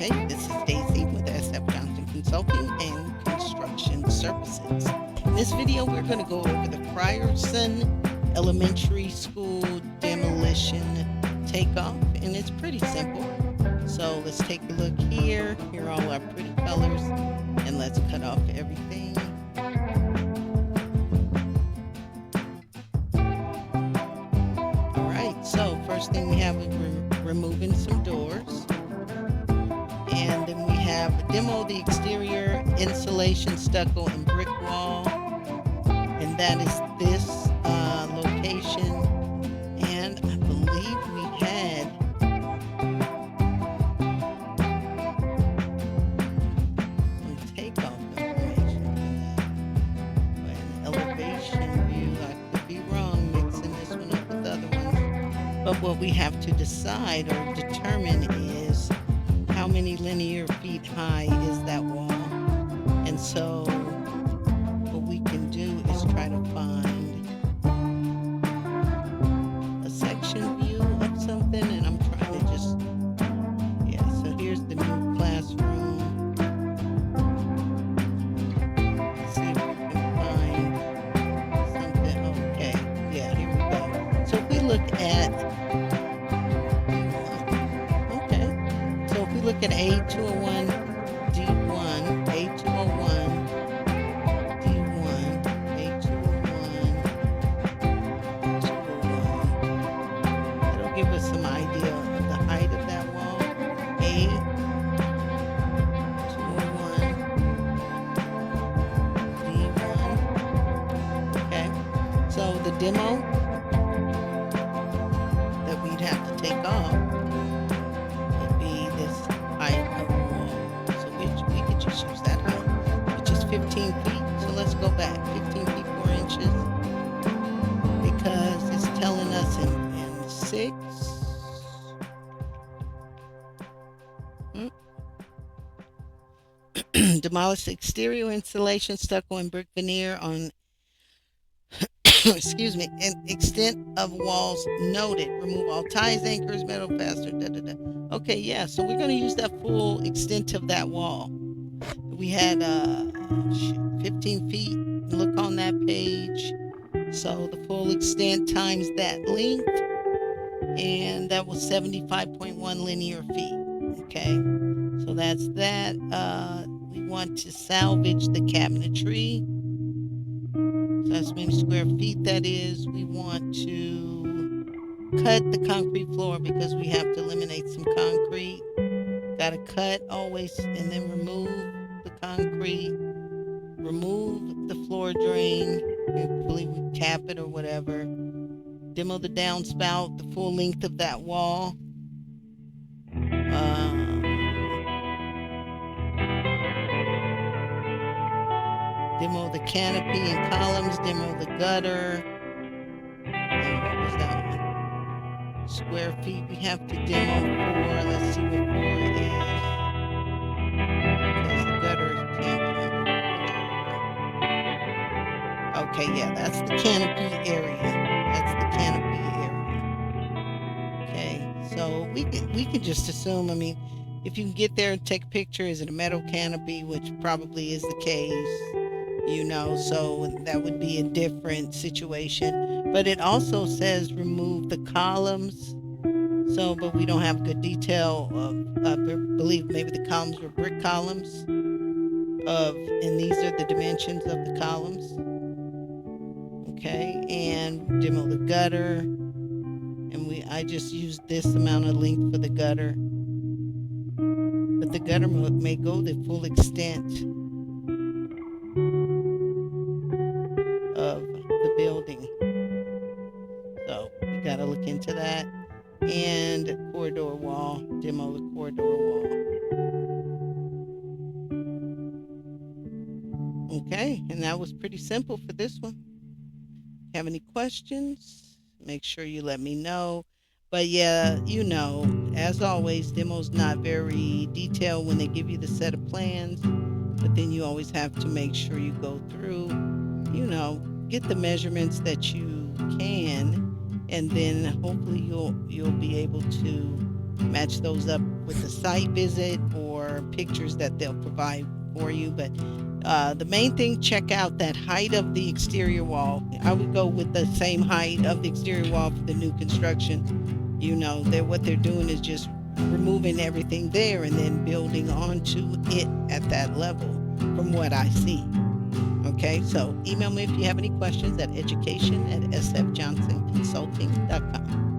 Okay, this is Daisy with SF Johnson Consulting and Construction Services. In this video, we're going to go over the Frierson Elementary School demolition takeoff, and it's pretty simple. So let's take a look here. Here are all our pretty colors, and let's cut off everything. All right, so first thing we have is removing some doors. And then we have demo the exterior insulation, stucco, and brick wall. And that is this location. And I believe we had some takeoff information for that. But an elevation view, I could be wrong mixing this one up with other ones. But what we have to decide or determine is how many linear feet high is that wall. And so what we can do is try to find a section view of something, and I'm trying to just, yeah, so here's the new classroom. Let's see if we can find something. Okay, yeah, here we go. So if we look at look at A201 D1, A201 D1, A201 201. That'll give us some idea of the height of that wall. A201 D1. Okay, so the demo that we'd have to take off height of the wall. So we could just use that height, which is 15 feet. So let's go back 15 feet 4 inches, because it's telling us in 6. Demolish the exterior insulation, stucco, and brick veneer on excuse me, an extent of walls noted. Remove all ties, anchors, metal fasteners, Okay, yeah, so we're going to use that full extent of that wall. We had 15 feet. Look on that page. So the full extent times that length, and that was 75.1 linear feet. Okay, so that's that. We want to salvage the cabinetry. So that's many square feet that is. We want to cut the concrete floor because we have to eliminate some concrete. Got to cut always, and then remove the concrete. Remove the floor drain. I believe we cap it or whatever. Demo the downspout, the full length of that wall. Demo the canopy and columns. Demo the gutter. And what was that one? Square feet. We have to demo 4. Let's see what 4 is. Because the gutter can't be. Okay, yeah, that's the canopy area. That's the canopy area. Okay, so we can just assume. I mean, if you can get there and take a picture, is it a metal canopy, which probably is the case. You know, so that would be a different situation. But it also says remove the columns. So, but we don't have good detail of, I believe maybe the columns were brick columns and these are the dimensions of the columns. Okay, and demo the gutter. And I just used this amount of length for the gutter. But the gutter may go the full extent of the building. So we got to look into that. And corridor wall, demo the corridor wall. Okay, and that was pretty simple for this one. Have any questions? Make sure you let me know. But yeah, you know, as always, demo's not very detailed when they give you the set of plans, but then you always have to make sure you go through, you know, get the measurements that you can, and then hopefully you'll be able to match those up with with the site visit or pictures that they'll provide for you. But the main thing, check out that height of the exterior wall. I would go with the same height of the exterior wall for the new construction. What they're doing is just removing everything there and then building onto it at that level from what I see. Okay, so email me if you have any questions at education@sfjohnsonconsulting.com.